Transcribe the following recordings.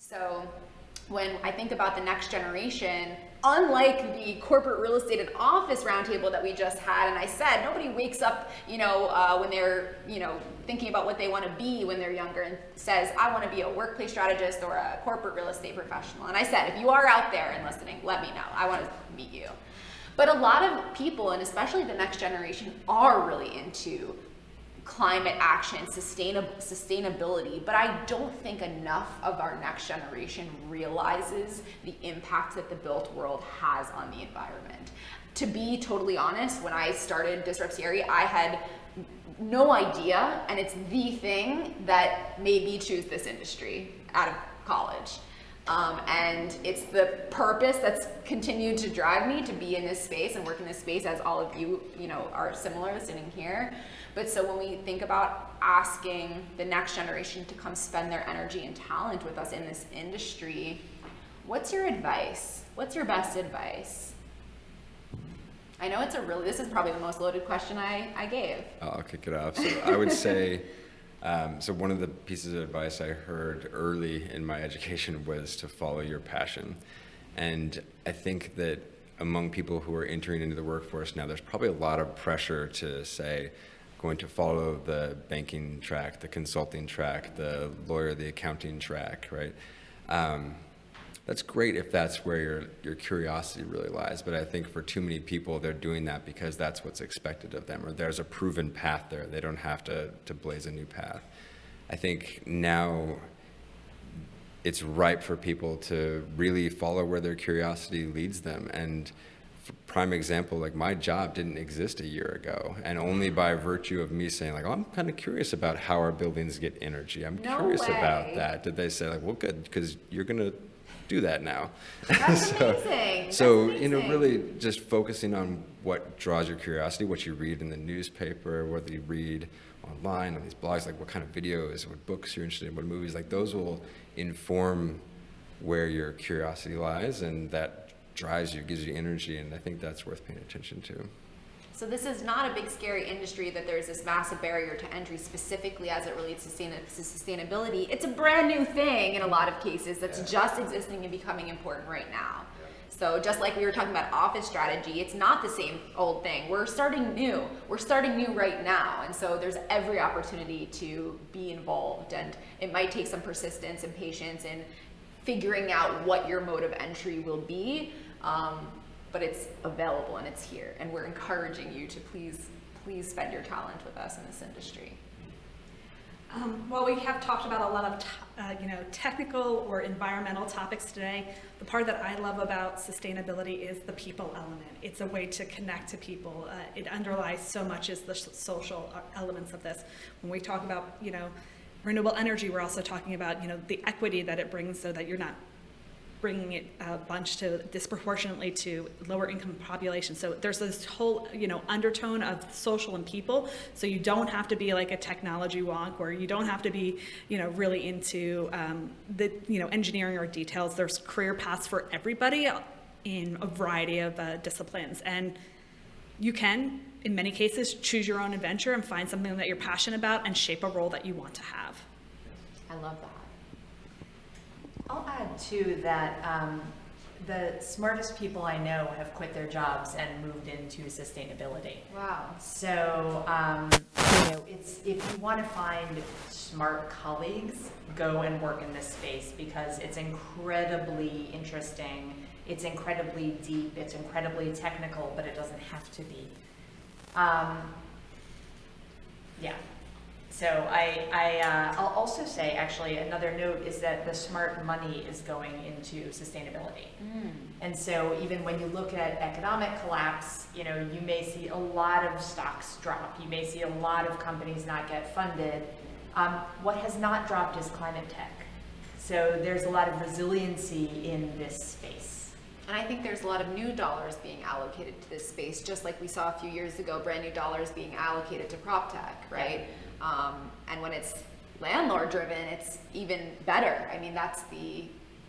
So when I think about the next generation, unlike the corporate real estate and office roundtable that we just had, and I said, nobody wakes up, when they're, thinking about what they want to be when they're younger and says, I want to be a workplace strategist or a corporate real estate professional. And I said, if you are out there and listening, let me know. I want to meet you. But a lot of people, and especially the next generation, are really into climate action, sustainability, but I don't think enough of our next generation realizes the impact that the built world has on the environment. To be totally honest, when I started Disrupt CRE, I had no idea, and it's the thing that made me choose this industry out of college. And it's the purpose that's continued to drive me to be in this space and work in this space, as all of you, are similar sitting here. But so when we think about asking the next generation to come spend their energy and talent with us in this industry, what's your advice? What's your best advice? I know this is probably the most loaded question I gave. I'll kick it off. So I would say, so one of the pieces of advice I heard early in my education was to follow your passion. And I think that among people who are entering into the workforce now, there's probably a lot of pressure to say, going to follow the banking track, the consulting track, the lawyer, the accounting track, right? That's great if that's where your curiosity really lies, but I think for too many people, they're doing that because that's what's expected of them, or there's a proven path there. They don't have to blaze a new path. I think now it's ripe for people to really follow where their curiosity leads them. And prime example, like my job didn't exist a year ago, and only by virtue of me saying like, oh, I'm kind of curious about how our buildings get energy. I'm curious about that. Did they say like, well, good, because you're gonna do that now. That's amazing. So, really just focusing on what draws your curiosity, what you read in the newspaper, whether you read online on these blogs, like what kind of videos, what books you're interested in, what movies, like those will inform where your curiosity lies, and that drives you, gives you energy, and I think that's worth paying attention to. So this is not a big scary industry that there's this massive barrier to entry specifically as it relates to sustainability. It's a brand new thing in a lot of cases that's just existing and becoming important right now. So just like we were talking about office strategy, it's not the same old thing. We're starting new. We're starting new right now. And so there's every opportunity to be involved. And it might take some persistence and patience in figuring out what your mode of entry will be. But it's available and it's here, and we're encouraging you to please spend your talent with us in this industry. While we have talked about a lot of technical or environmental topics today, the part that I love about sustainability is the people element. It's a way to connect to people. It underlies so much as the social elements of this. When we talk about renewable energy, we're also talking about the equity that it brings, so that you're not bringing it a bunch disproportionately to lower income populations. So there's this whole, undertone of social and people. So you don't have to be like a technology wonk, or you don't have to be, really into engineering or details. There's career paths for everybody in a variety of disciplines. And you can, in many cases, choose your own adventure and find something that you're passionate about and shape a role that you want to have. I love that. I'll add too that the smartest people I know have quit their jobs and moved into sustainability. Wow. So it's, if you want to find smart colleagues, go and work in this space, because it's incredibly interesting, it's incredibly deep, it's incredibly technical, but it doesn't have to be. So I'll also say, actually, another note is that the smart money is going into sustainability. And so even when you look at economic collapse, you may see a lot of stocks drop. You may see a lot of companies not get funded. What has not dropped is climate tech. So there's a lot of resiliency in this space. And I think there's a lot of new dollars being allocated to this space, just like we saw a few years ago, brand new dollars being allocated to prop tech, right? Yeah. And when it's landlord driven, it's even better. I mean, that's the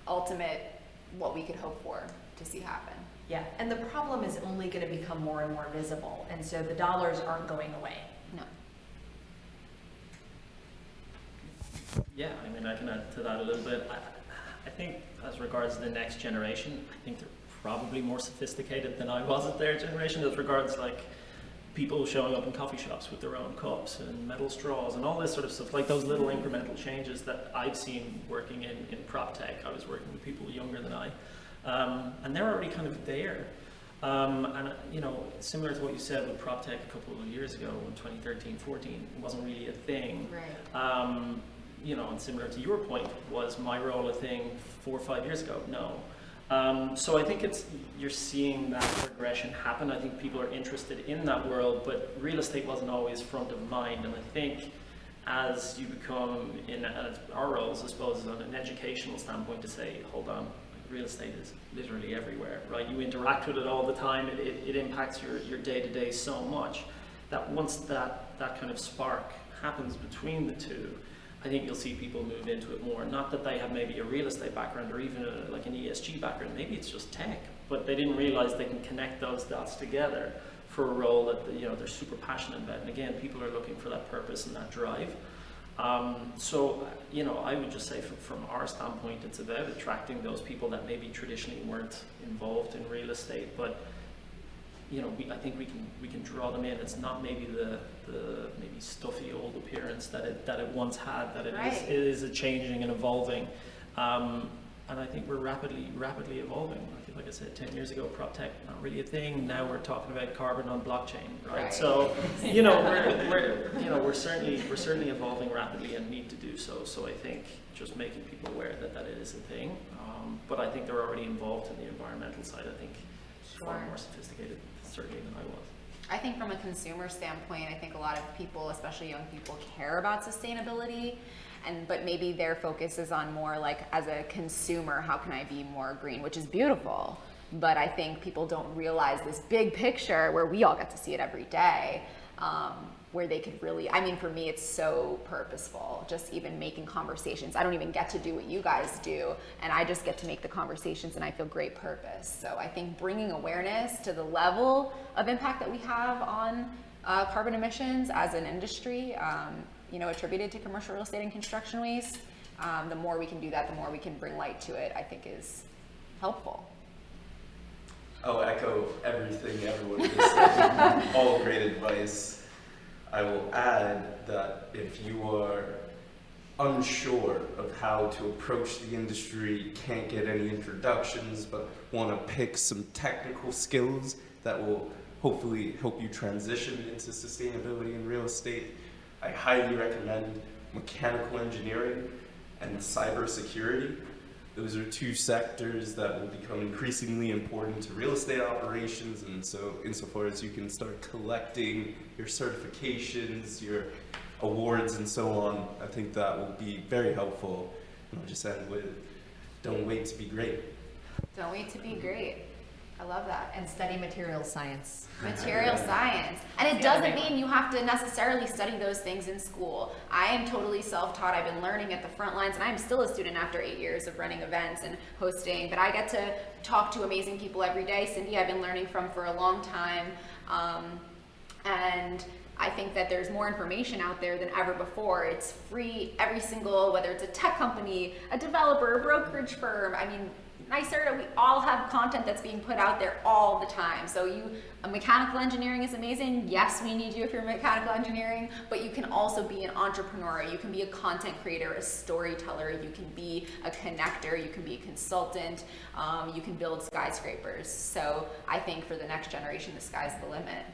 ultimate, what we could hope for to see happen. Yeah, and the problem is only going to become more and more visible. And so the dollars aren't going away. No. Yeah, I mean, I can add to that a little bit. I think as regards the next generation, I think they're probably more sophisticated than I was at their generation as regards like people showing up in coffee shops with their own cups and metal straws and all this sort of stuff, like those little incremental changes that I've seen working in prop tech. I was working with people younger than I, and they're already kind of there. And you know, similar to what you said with prop tech a couple of years ago in 2013, 14, it wasn't really a thing. Right. You know, and similar to your point, was my role a thing 4 or 5 years ago? No. So I think you're seeing that progression happen. I think people are interested in that world, but real estate wasn't always front of mind. And I think as you become as our roles, I suppose, on an educational standpoint, to say, hold on, real estate is literally everywhere, right? You interact with it all the time. It impacts your day-to-day so much that once that kind of spark happens between the two, I think you'll see people move into it more. Not that they have maybe a real estate background or even like an ESG background. Maybe it's just tech, but they didn't realize they can connect those dots together for a role that, you know, they're super passionate about. And again, people are looking for that purpose and that drive. So, you know, I would just say from our standpoint, it's about attracting those people that maybe traditionally weren't involved in real estate, but you know, I think we can draw them in. It's not maybe the maybe stuffy old appearance that it once had. That it is a changing and evolving, and I think we're rapidly evolving. I think, like I said, 10 years ago, prop tech not really a thing. Now we're talking about carbon on blockchain, right? So, you know, we're certainly evolving rapidly and need to do so. So I think just making people aware that it is a thing. But I think they're already involved in the environmental side. I think far more sophisticated, certainly, than I was. I think from a consumer standpoint, I think a lot of people, especially young people, care about sustainability, but maybe their focus is on more like, as a consumer, how can I be more green, which is beautiful. But I think people don't realize this big picture where we all get to see it every day, where they could really, I mean, for me, it's so purposeful, just even making conversations. I don't even get to do what you guys do, and I just get to make the conversations, and I feel great purpose. So I think bringing awareness to the level of impact that we have on carbon emissions as an industry, you know, attributed to commercial real estate and construction waste, the more we can do that, the more we can bring light to it, I think is helpful. I'll echo everything everyone just said. All great advice. I will add that if you are unsure of how to approach the industry, can't get any introductions, but want to pick some technical skills that will hopefully help you transition into sustainability in real estate, I highly recommend mechanical engineering and cybersecurity. Those are two sectors that will become increasingly important to real estate operations, and so insofar as you can start collecting your certifications, your awards, and so on, I think that will be very helpful. And I'll just end with, don't wait to be great. Don't wait to be great. I love that. And study material science. Material science. And it doesn't mean you have to necessarily study those things in school. I am totally self-taught. I've been learning at the front lines, and I'm still a student after 8 years of running events and hosting, but I get to talk to amazing people every day. Cindy, I've been learning from for a long time. And I think that there's more information out there than ever before. It's free, every single, whether it's a tech company, a developer, a brokerage firm. I mean, NYSERDA, we all have content that's being put out there all the time. So mechanical engineering is amazing. Yes, we need you if you're mechanical engineering, but you can also be an entrepreneur. You can be a content creator, a storyteller. You can be a connector. You can be a consultant. You can build skyscrapers. So I think for the next generation, the sky's the limit.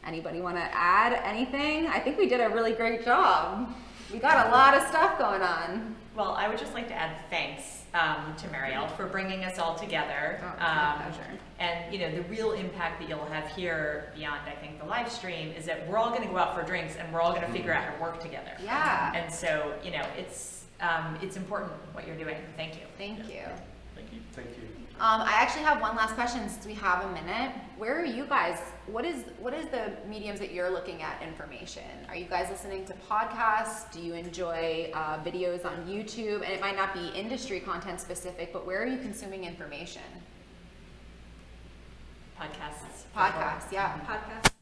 Anybody want to add anything? I think we did a really great job. We got a lot of stuff going on. Well, I would just like to add thanks to Marielle for bringing us all together. Oh, it's my pleasure. And you know, the real impact that you'll have here beyond, I think, the live stream is that we're all going to go out for drinks and we're all going to figure out how to work together. Yeah. And so, you know, it's important what you're doing. Thank you. Thank you. Thank you. Thank you. I actually have one last question since we have a minute. Where are you guys? What is the mediums that you're looking at information? Are you guys listening to podcasts? Do you enjoy videos on YouTube? And it might not be industry content specific, but where are you consuming information? Podcasts. Podcasts, yeah. Podcast.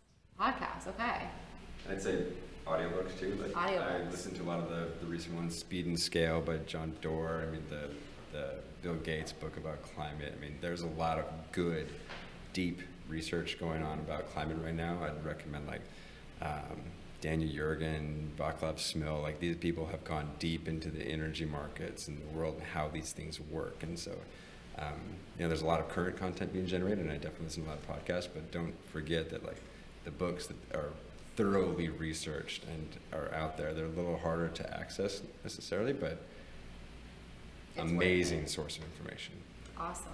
Podcasts, okay. I'd say audiobooks too. Like I Audiobooks. listened to a lot of the recent ones, Speed and Scale by John Doerr. I mean, the Bill Gates book about climate. I mean, there's a lot of good, deep research going on about climate right now. I'd recommend like Daniel Yergin, Vaclav Smil. Like these people have gone deep into the energy markets and the world and how these things work. And so, there's a lot of current content being generated, and I definitely listen to a lot of podcasts. But don't forget that like the books that are thoroughly researched and are out there, they're a little harder to access necessarily, but It's amazing source of information. Awesome.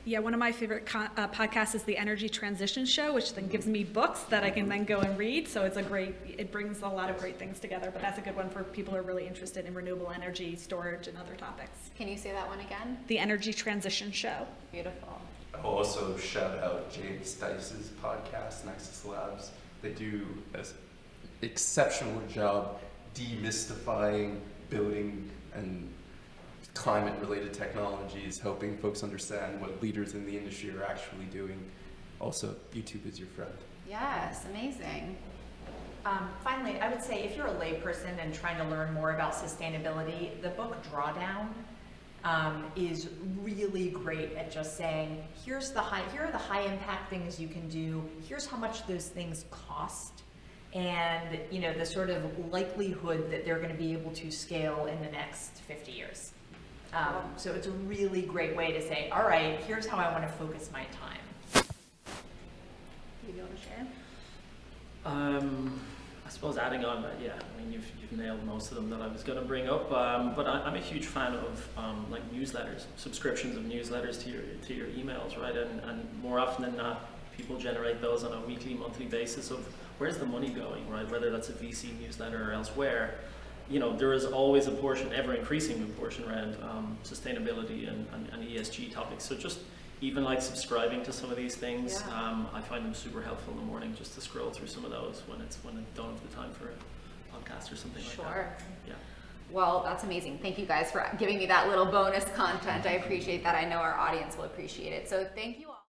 Yeah, one of my favorite podcasts is the Energy Transition Show, which then gives me books that I can then go and read. So it brings a lot of great things together. But that's a good one for people who are really interested in renewable energy, storage, and other topics. Can you say that one again? The Energy Transition Show. Beautiful. I'll also shout out James Dice's podcast, Nexus Labs. They do an exceptional job demystifying building and climate-related technologies, helping folks understand what leaders in the industry are actually doing. Also, YouTube is your friend. Yes, amazing. Finally, I would say if you're a layperson and trying to learn more about sustainability, the book Drawdown is really great at just saying, here are the high impact things you can do, here's how much those things cost, and the sort of likelihood that they're going to be able to scale in the next 50 years. So it's a really great way to say, all right, here's how I want to focus my time. Do you want to share? I suppose adding on that, yeah, I mean, you've nailed most of them that I was going to bring up, but I'm a huge fan of like newsletters, subscriptions of newsletters to your emails, right? And more often than not, people generate those on a weekly, monthly basis of where's the money going, right? Whether that's a VC newsletter or elsewhere. There is always a portion, ever increasing portion around sustainability and ESG topics. So just even like subscribing to some of these things, Yeah. I find them super helpful in the morning just to scroll through some of those when I don't have the time for a podcast or something like that. Sure. Yeah. Well, that's amazing. Thank you guys for giving me that little bonus content. I appreciate that. I know our audience will appreciate it. So thank you.